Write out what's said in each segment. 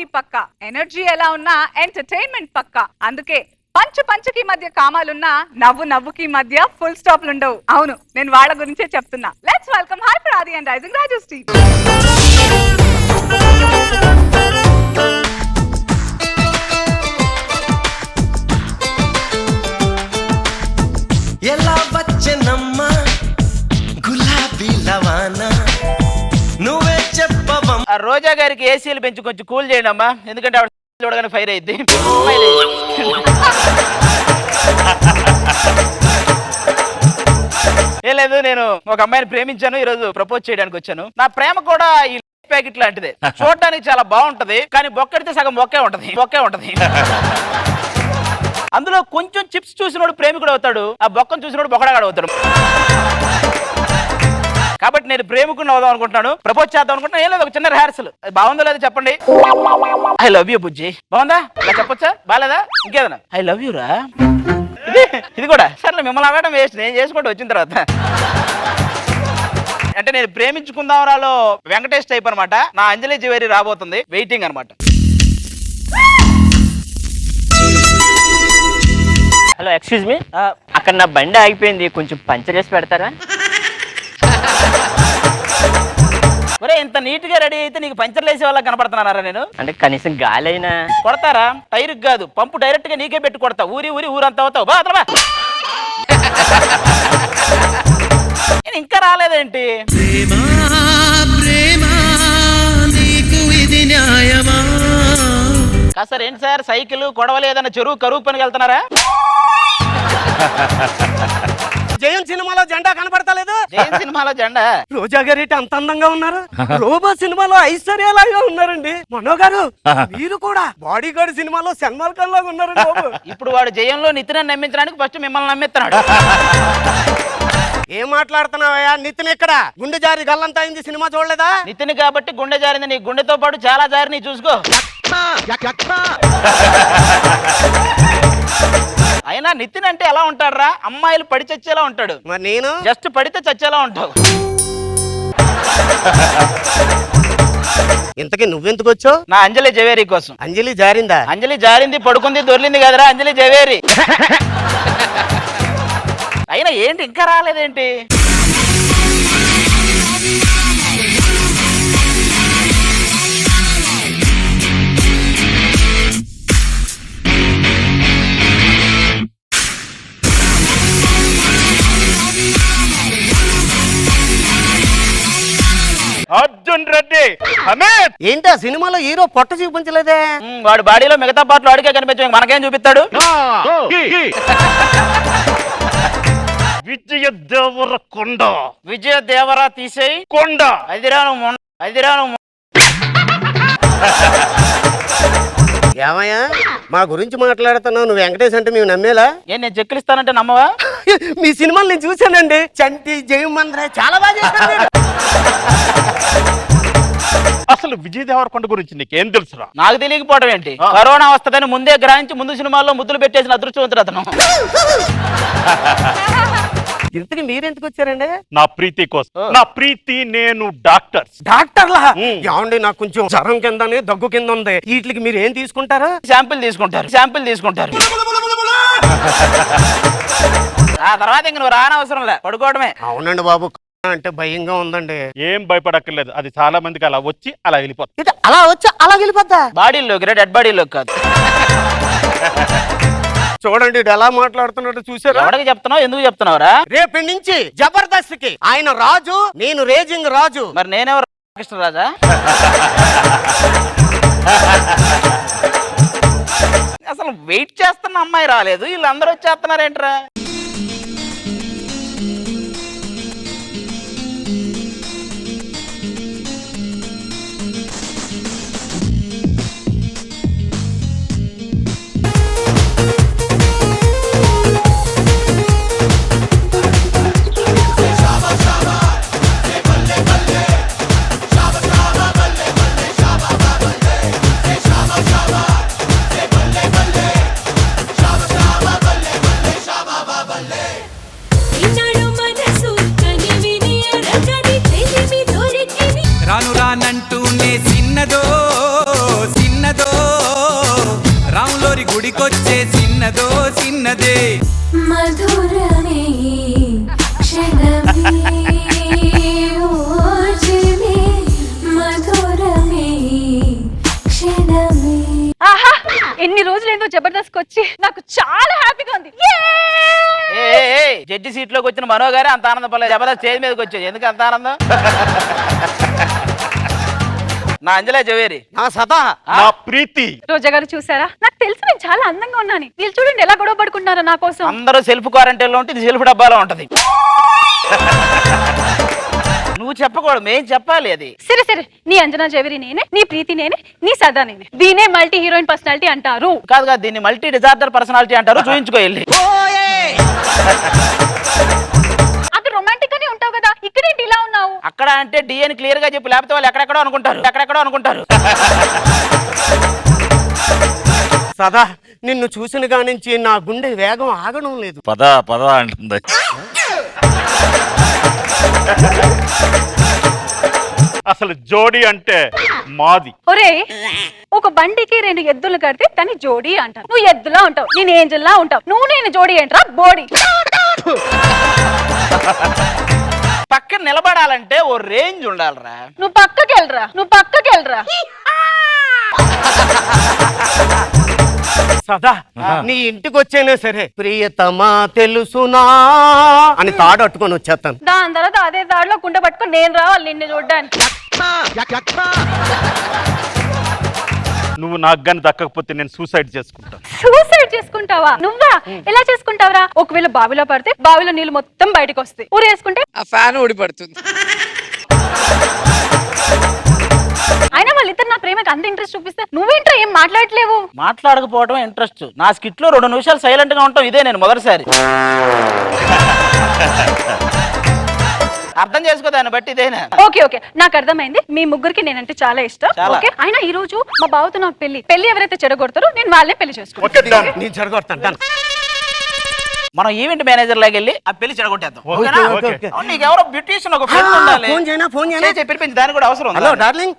Comedy పక్క, energy ఎలా ఉన్నా ఎంటర్టైన్మెంట్ పక్క. అందుకే పంచుకి మధ్య కామాలున్నా నవ్వుకి మధ్య ఫుల్ స్టాప్లు ఉండవు. అవును, నేను వాళ్ళ గురించే చెప్తున్నా. లెట్స్ వెల్కమ్ హైపర్ ఆది అండ్ రైజింగ్ రాజు టీమ్. ఎలా వచ్చనమ్మా గులాబీ లవానా నువ్వే చెప్పవా. ఆ రోజా గారికి ఏసీలు పెంచి కొంచెం కూల్ చేయండి అమ్మా, ఎందుకంటే ఆవిడ చూడగానే ఫైర్ అయింది. ఏం లేదు, నేను ఒక అమ్మాయిని ప్రేమించాను, ఈ రోజు ప్రపోజ్ చేయడానికి వచ్చాను. నా ప్రేమ కూడా ఈ ప్యాకెట్ లాంటిదే. చూడడానికి చాలా బాగుంటది, కానీ బొక్కడితే సగం బొక్కే ఉంటది. అందులో కొంచెం చిప్స్ చూసినోడు ప్రేమికుడు అవుతాడు, ఆ బొక్కను చూసినోడు బొక్కడగాడు అవుతాడు. కాబట్టి నేను ప్రేమికుడిని అవుదాం అనుకుంటున్నాను, ప్రపోజ్ చేద్దాం అనుకుంటున్నాను. ఏం లేదు, ఒక చిన్న రిహార్సల్. బాగుందో లేదో చెప్పండి. ఐ లవ్ యూ బుజ్జి. బాగుందా? ఇలా చెప్పొచ్చా? బాగాలేదా? ఇంకేదన్నా? ఐ లవ్ యూ రా. ఇది కూడా సరే, మిమ్మల్ని అడగడం వేస్ట్, నేను చేసుకుంటూ వచ్చిన తర్వాత. అంటే నేను ప్రేమించుకుందాం రాలో వెంకటేష్ టైప్ అనమాట. నా అంజలి జ్యువెలరీ రాబోతుంది, వెయిటింగ్ అనమాట. హలో, ఎక్స్క్యూజ్ మీ, అక్కడ నా బండి ఆగిపోయింది, కొంచెం పంచర్ చేసి పెడతారా? ఒరే, ఇంత నీట్ గా రెడీ అయితే నీకు పంచర్లు వేసే వాళ్ళకి కనపడుతున్నారా నేను? అంటే కనీసం గాలి అయినా కొడతారా? టైర్ కాదు, పంపు డైరెక్ట్ గా నీకే పెట్టి కొడతా. ఊరంతా అవుతావు. బా అతను ఇంకా రాలేదేంటి? సార్ ఏంటి సార్, సైకిల్ కొడవలు ఏదైనా చెరువు కరువు పనికి వెళ్తున్నారా? జయం సినిమాలో జెండా కనపడతలేదు. జయం సినిమాలో జెండా. రోజా గారు అంత అందంగా ఉన్నారు, రోబో సినిమాలో ఐశ్వర్యలాగా ఉన్నారండి. మనో గారు మీరు కూడా బాడీ గార్డ్ సినిమాలో సల్మాన్ ఖాన్ లాగా ఉన్నారండి బాబు. ఇప్పుడు వాడు జయంలో నితిన్ నమ్మించడానికి ఫస్ట్ మిమ్మల్ని నమ్మిస్తున్నాడు. ఏం మాట్లాడుతున్నావయ్యా? నితిన్ ఎక్కడ? గుండె జారి గల్లంతా అయింది, సినిమా చూడలేదా? నితిన్ కాబట్టి గుండె జారింది, నీ గుండెతో పాటు చాలా జారి, నీ చూసుకో. అయినా నితిన్ అంటే ఎలా ఉంటాడురా? అమ్మాయిలు పడి చచ్చేలా ఉంటాడు. మరి నేను జస్ట్ పడితే చచ్చేలా ఉంటావు. ఇంతకీ నువ్వెందుకు వచ్చావు? నా అంజలి జ్యువెలరీ కోసం. అంజలి జారిందా? అంజలి జారింది, పడుకుంది, దొర్లింది కదరా అంజలి జ్యువెలరీ. అయినా ఏంటి ఇంకా రాలేదేంటి? అర్జున్ రెడ్డి ఏంటా సినిమాలో హీరో పొట్ట చూపించలేదే? వాడు బాడీలో మిగతా పాటలు వాడికే కనిపించే, మనకేం చూపిస్తాడు? విజయ దేవరకొండ. విజయ దేవరా తీసేయి కొండ. అదిరాను. ఏమయ్యా మా గురించి మాట్లాడుతున్నావు? నువ్వు వెంకటేష్ అంటే మేము నమ్మేలా? నేను చెక్కిలిస్తానంటే నమ్మవా? మీ సినిమాలు నేను చూశానండి, చంటి, జయమంద్ర, చాలా బాగా చేశారు. అసలు విజయ్ దేవరకొండ గురించి నీకేం తెలుసురా? నాకు తెలియకపోవడం ఏంటి? కరోనా వస్తుందని ముందే గ్రహించి ముందు సినిమాల్లో ముద్దులు పెట్టేసిన అదృష్టవంతుడు అతను. ఇంతకీ మీరెందుకు వచ్చారండి? నా ప్రీతి కోసం. నా ప్రీతి నేను డాక్టర్లా? ఏమండి, నాకు కొంచెం జ్వరం కిందని దగ్గు కింద ఉంది, వీటికి మీరు ఏం తీసుకుంటారు? శాంపిల్ తీసుకుంటారు. ఆ తర్వాత ఇంక నువ్వు రానవసరం లే, పడుకోవడమే. అవునండి బాబు, అంటే భయంగా ఉందండి. ఏం భయపడక్కర్లేదు, అది చాలా మందికి అలా వచ్చి అలా వెళ్ళిపోతుంది. అలా వచ్చి అలా వెళ్ళిపోద్దా? బాడీలోకి, డెడ్ బాడీలోకి కాదు. చూడండి ఎలా మాట్లాడుతున్నాడు, చూసారా? ఎవరికి చెప్తున్నావు, ఎందుకు చెప్తున్నావురా? రేపటి నుంచి జబర్దస్త్ కి ఆయన రాజు, నేను రేజింగ్ రాజు. మరి నేనెవరు? కృష్ణరాజా? అసలు వెయిట్ చేస్తున్న అమ్మాయి రాలేదు, వీళ్ళందరూ వచ్చేస్తున్నారేంట్రా? గోరి గుడికొచ్చే చిన్నదో చిన్నదే మధురమే క్షణమే ఓజమే మధురమే క్షణమే. ఆహా ఎన్ని రోజులు ఏందో జబర్దస్త్ వచ్చి నాకు చాలా హ్యాపీగా ఉంది. జడ్జి సీట్ లోకి వచ్చిన మనో గారే అంత ఆనందపడలేదు, జబర్దస్త్ స్టేజ్ మీదకి వచ్చేది ఎందుకు అంత ఆనందం? నా అంజలా జవేరి, నా సదా, నా ప్రీతి. రోజా గారు చూసారా, నాకు తెలుసు నేను చాలా అందంగా ఉన్నాను. వీళ్ళు చూడండి ఎలా గొడవ పడుకుంటారో నా కోసం. అందరూ సెల్ఫ్ క్వారంటైన్ లో ఉంటే ఇది సెల్ఫ్ డబ్బాలో ఉంటది. నువ్వు చెప్పకూడదు, మేం చెప్పాలి అది. సరే సరే, నీ అంజనా జవేరి నేనే, నీ ప్రీతి నేనే, నీ సదా నేనే. దీనే మల్టీ హీరోయిన్ పర్సనాలిటీ అంటారు. కాదు కాదు, దీన్ని మల్టీ డిజార్డర్ పర్సనాలిటీ అంటారు. చూయించుకో వెళ్ళి. అక్కడ రొమాంటిక్ గానే ఉంటావు కదా, ఇక్కడేంటి ఇలా ఉన్నావు? అక్కడ అంటే డిఎన్ క్లియర్ గా చెప్పి, లేకపోతే వాళ్ళు ఎక్కడెక్కడో అనుకుంటారు. సదా నిన్ను చూసిన కానించి నా గుండె వేగం ఆగడం లేదు. పద అంటుంది. అసలు జోడి అంటే మాది. ఒరే, ఒక బండికి 2 ఎద్దులు కడితే దాన్ని జోడీ అంటారు. నువ్వు ఎద్దులా ఉంటావు, నేను ఏంజల్లా ఉంటావు. నువ్వు నేను జోడీ ఏంట్రా బోడీ. పక్కన నిలబడాలంటే ఓ రేంజ్ ఉండాలిరా. నువ్వు పక్కకి వెళ్ళరా. సదా నీ ఇంటికి వచ్చేనే సరే, ప్రియతమా తెలుసునా అని తాడు అట్టుకొని వచ్చేస్తాను. దాని తర్వాత అదే దారిలో కుండ పట్టుకొని నేను రావాలి నిన్ను చూడ్డానికి. నువ్వు నాకు గాని దక్కకపోతే నేను సూసైడ్ చేసుకుంటా. సూసైడ్ చేసుకుంటావా? నువ్వా? ఎలా చేసుకుంటావరా? ఒకవేళ బావిలో పడితే బావిలో నీళ్ళు మొత్తం బయటకు వస్తాయి. ఊరేసుకుంటే ఆ ఫ్యాన్ ఊడిపడుతుంది. అయినా వాళ్ళిద్దరు నా ప్రేమకి అంత ఇంట్రెస్ట్ చూపిస్తే నువ్వేంట్రా ఏం మాట్లాడట్లేవు? మాట్లాడకపోవడం ఇంట్రెస్ట్. నా స్కిట్ లో 2 నిమిషాలు సైలెంట్ గా ఉంటాం, ఇదే నేను మొదటిసారి. అర్థం చేసుకో, దాన్ని బట్టి ఇదేనా. ఓకే నాకు అర్థమైంది. మీ ముగ్గురికి నేనంటే చాలా ఇష్టం. చాలా. ఓకే, అయినా ఈ రోజు మా బావతో నాకు పెళ్లి ఎవరైతే చెడగొడతారో నేను వాళ్ళే పెళ్లి చేసుకుంటాను. Okay done. నేను జరగొడతాను. మనం ఈవెంట్ మేనేజర్ లాగా వెళ్ళి ఆ పెళ్లి చెడగొట్టేద్దాం. ఓకేనా? ఓకే. అవును, నీకు ఎవరో బ్యూటీషియన్ ఒక ఫ్రెండ్ ఉండాలి. ఫోన్ చేయనా చేయి, పిలిపించి, దానికి కూడా అవసరం ఉంది. Hello darling.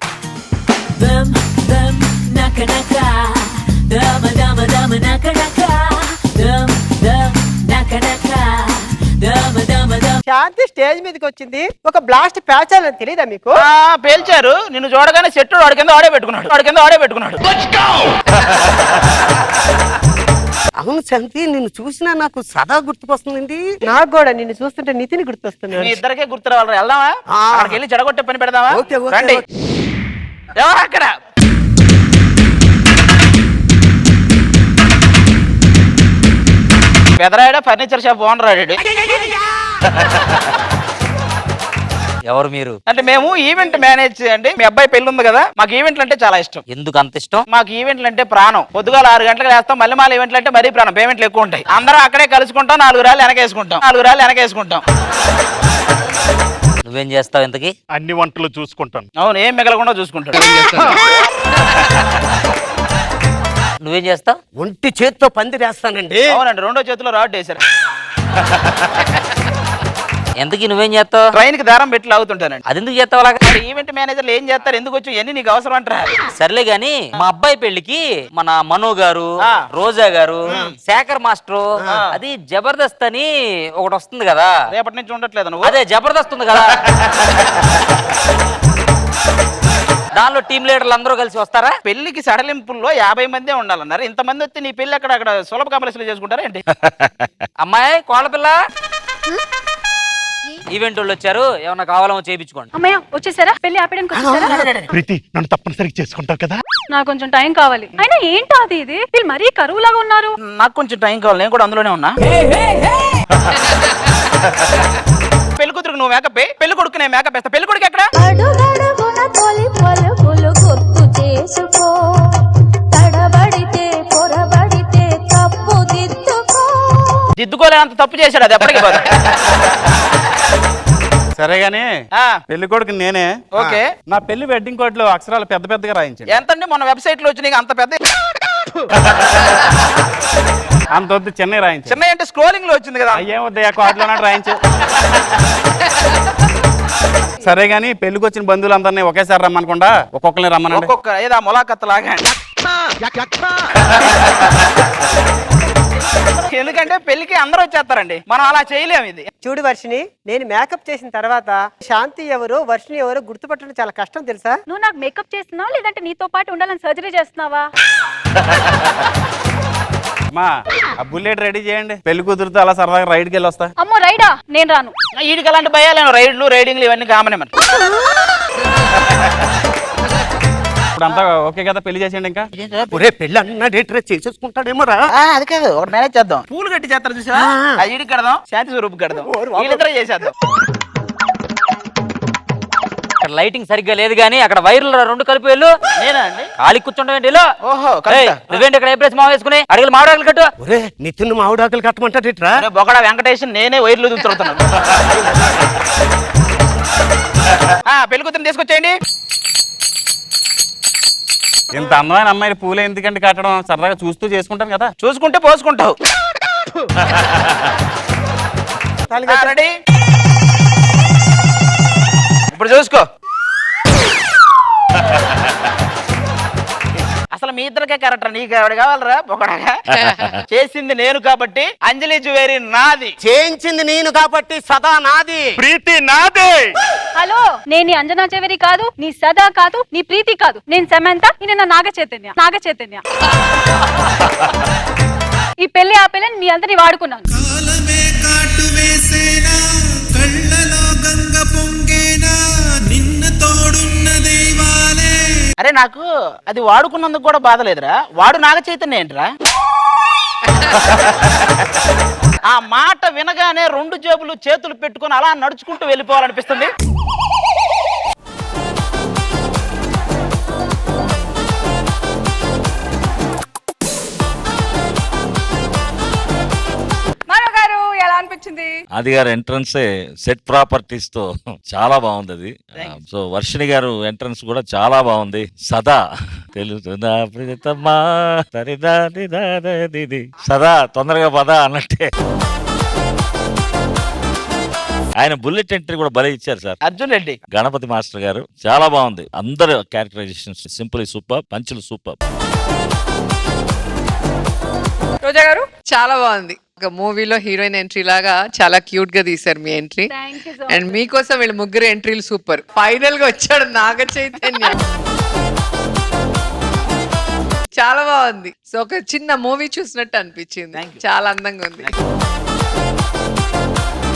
శాంతి స్టేజ్ మీదకి వచ్చింది, ఒక బ్లాస్ట్ ప్యాచ్ అని తెలియదా మీకు? పేల్చారు. నిన్ను చూడగానే చెట్టు వాడి కింద ఆడే పెట్టుకున్నాడు. అవును శాంతి, నిన్ను చూసినా నాకు సదా గుర్తుకొస్తుందండి. నాకు కూడా నిన్ను చూస్తుంటే నితిని గుర్తొస్తున్నాడు. మీ ఇద్దరికే గుర్తు రావాలి. వెళ్దామా? అక్కడికి వెళ్ళి చెడగొట్టే పని పెడదామా? ఓకే, ఓకే, రండి. ఓకే. ఎవరు అక్కడ? పెదరాడ ఫర్నిచర్ షాప్ ఓనర్ ఆడాడు. ఎవరు మీరు? అంటే మేము ఈవెంట్ మేనేజ్ అండి. మీ అబ్బాయి పెళ్లి ఉంది కదా, మాకు ఈవెంట్లు అంటే చాలా ఇష్టం. ఎందుకు అంత ఇష్టం? మాకు ఈవెంట్లు అంటే ప్రాణం. పొద్దుగాల 6 గంటలకు వేస్తాం, మళ్ళీ మాల ఈవెంట్లు అంటే మరీ ప్రాణం. పేమెంట్లు ఎక్కువ ఉంటాయి. అందరం అక్కడే కలుసుకుంటాం, 4 రాళ్ళు వెనకేసుకుంటాం. నువ్వేం చేస్తావు ఇంతకి? అన్ని వంటలు చూసుకుంటాను. అవును, ఏం మిగలకుండా చూసుకుంటాడు. నువ్వేం చేస్తావు? ఒంటి చేత్తో పందిరేస్తానండి. అవునండి, 2వ చేతిలో రాడ్ వేశారు. ఎంతకి నువ్వేం చేస్తావు? ట్రైన్ కి దారం పెట్టి లాగుతుంటానండి. అది ఎందుకు చేస్తావు అలాగా? ఈవెంట్ మేనేజర్లు ఏం చేస్తారు, ఎందుకు వచ్చి ఎన్ని నీకు అవసరం అంటారా? సర్లే గాని, మా అబ్బాయి పెళ్లికి మన మనో గారు, రోజా గారు, శేఖర్ మాస్టర్, అది జబర్దస్త్ అని ఒకటి వస్తుంది కదా. రేపటి నుంచి ఉండట్లేదు నువ్వు? అదే జబర్దస్త్ ఉంది కదా, దానిలో టీం లీడర్లు అందరూ కలిసి వస్తారా? పెళ్లికి సడలింపుల్లో 50 మందే ఉండాలన్నారు. ఇంతమంది వస్తే నీ పెళ్లి అక్కడ సులభ కాంప్లెక్స్ చేసుకుంటారా ఏంటి? అమ్మాయి కోళ్ళపిల్ల, ఈవెంట్ వాళ్ళు వచ్చారు, ఏమన్నా కావాలో చేయించుకోండి. అమ్మయ్య వచ్చేసారా? పెళ్లి ఆపడానికి వచ్చేసారా? ప్రీతి, నన్ను తప్పనిసరిగా చేసుకుంటావు కదా. నాకు కొంచెం టైం కావాలి. అయినా ఏంటో అది ఇది, వీళ్ళు మరీ కరువులాగా ఉన్నారు. నాకు కొంచెం టైం కావాలి, నేను కూడా అందులోనే ఉన్నా. పెళ్లి కూతురుకు నువ్వు మేకప్, పెళ్లి కొడుకు నేను మేకప్ వేస్తా. పెళ్లి కొడుకు ఎక్కడ? అడుగడుగున తొలి పలుకులు గుర్తు చేసుకో, తడబడితే పొరబడితే తప్పు దిద్దుకో. దిద్దుకోలేనంత తప్పు చేశాడు, అది ఎప్పటికీ పోదు. సరే గానీ పెళ్లి కొడుకు నేనే. ఓకే. నా పెళ్లి వెడ్డింగ్ కోడ్ లో అక్షరాలు పెద్ద పెద్దగా రాయించండి. ఎంతండి? మన వెబ్సైట్ లో వచ్చి అంత పెద్ద అంత వద్దు, చెన్నై రాయించు. చిన్న అంటే స్క్రోలింగ్ లో వచ్చింది కదా. అయ్యేం వద్ద కార్డులో రాయించు. సరే గానీ పెళ్లికి వచ్చిన బంధువులందరినీ ఒకేసారి రమ్మనకుండా ఒక్కొక్కరిని రమ్మనండి. ఒక్కొక్క ఏదా ములాఖత్ లాగా. ఏంటంటే పెళ్లికి అందరూ వచ్చేస్తారండి, మనం అలా చేయలేము. ఇది చూడు వర్షిని, నేను మేకప్ చేసిన తర్వాత శాంతి ఎవరో వర్షిని ఎవరో గుర్తుపట్టడం చాలా కష్టం తెలుసా? నువ్వు నాకు మేకప్ చేస్తున్నావా లేదంటే నీతో పాటు ఉండాలని సర్జరీ చేస్తున్నావా? మా ఆ బుల్లెట్ రెడీ చేయండి, పెళ్లి కూతురుతో అలా సరదాగా రైడ్కి వెళ్ళి వస్తా. అమ్మో రైడా, నేను రాను. వీడికి అలాంటి భయాలేను, రైడ్లు రైడింగ్లు ఇవన్నీ కామనే మరి. ఇప్పుడు అంతా ఓకే కదా, పెళ్లి చేసేయండి. ఇంకా ఒరే పెళ్ళి అన్నాడేట్రే చేసేసుకుంటాడేమో రా. అది కాదు, ఒకటి మేనేజ్ చేద్దాం. పూలు కట్టి చేస్తారు చూసా, ఆ ఈడికి కడదాం, శాంతి స్వరూపు కడదాం, వీళ్ళిద్దరే చేసేద్దాం. అక్కడ లైటింగ్ సరిగ్గా లేదు కానీ అక్కడ వైర్లు రెండు కలిపి వెళ్ళు. నేనా అండి? ఖాళీ కూర్చుంటావేంటి? వెళ్ళు. ఓహో, ఏయ్, నువ్వేంటి ఇక్కడ ఏప్రెస్ మావ వేసుకుని అడిగలు మామిడాకులు కట్టు. ఒరే నితిన్ మామిడాకులు కట్టమంటాడేట్రా? అరే బొకడ వెంకటేశన్, నేనే వైర్లు దిగుతున్నాను. పెళ్లి కూతురు తీసుకొచ్చేయండి. ఇంత అందమైన అమ్మాయిని పూలే ఎందుకంటే కట్టడం, సరదాగా చూస్తూ చేసుకుంటాను కదా. చూసుకుంటే పోసుకుంటావు. రెడీ, ఇప్పుడు చూసుకో. అసలు మీ ఇద్దరికే క్యారెక్టర్, నీకు ఎవడు కావాలరా బొకడగా? చేసింది నేను కాబట్టి అంజలి జ్యువెలరీ నాది, చేయించింది నేను కాబట్టి సదా నాది, ప్రీతి నాదే. హలో, నేను నీ అంజనా చెవరి కాదు, నీ సదా కాదు, నీ ప్రీతి కాదు, నేను సమంత, ఈయన నాగ చైతన్య. ఈ పెళ్లి ఆ పెళ్ళని మీ అందరినీ వాడుకున్నాను. కాలమే కాటు వేసేనా, కళ్ళలో గంగ పొంగేనా, నిన్న తోడున్న దైవాలే. అరే నాకు అది వాడుకున్నందుకు కూడా బాధ లేదురా, వాడు నాగ చైతన్య ఏంట్రా? ఆ మాట వినగానే రెండు జేబులు చేతులు పెట్టుకొని అలా నడుచుకుంటూ వెళ్ళిపోవాలనిపిస్తుంది. ఎలా అనిపించింది? అది గారు ఎంట్రన్స్ సెట్ ప్రాపర్టీస్ తో చాలా బాగుంది అది. సో వర్షిణి గారు ఎంట్రన్స్ కూడా చాలా బాగుంది. సదా తెలుసునా ప్రియతమా సదా తొందరగా పద అన్నట్టే. ఆయన బుల్లెట్ ఎంట్రీ కూడా భలే ఇచ్చారు సార్. అర్జున్ రెడ్డి, గణపతి మాస్టర్ గారు చాలా బాగుంది. అందరు క్యారెక్టరైజేషన్స్ సింపుల్ సూపర్, పంచులు సూపర్. రోజా గారు చాలా బాగుంది. ఒక మూవీలో హీరోయిన్ ఎంట్రీ లాగా చాలా క్యూట్ గా తీశారు మీ ఎంట్రీ. అండ్ మీకోసం వీళ్ళ ముగ్గురు ఎంట్రీలు సూపర్. ఫైనల్ గా వచ్చాడు నాగ చైతన్య, చాలా బాగుంది. సో ఒక చిన్న మూవీ చూసినట్టు అనిపించింది, చాలా అందంగా ఉంది.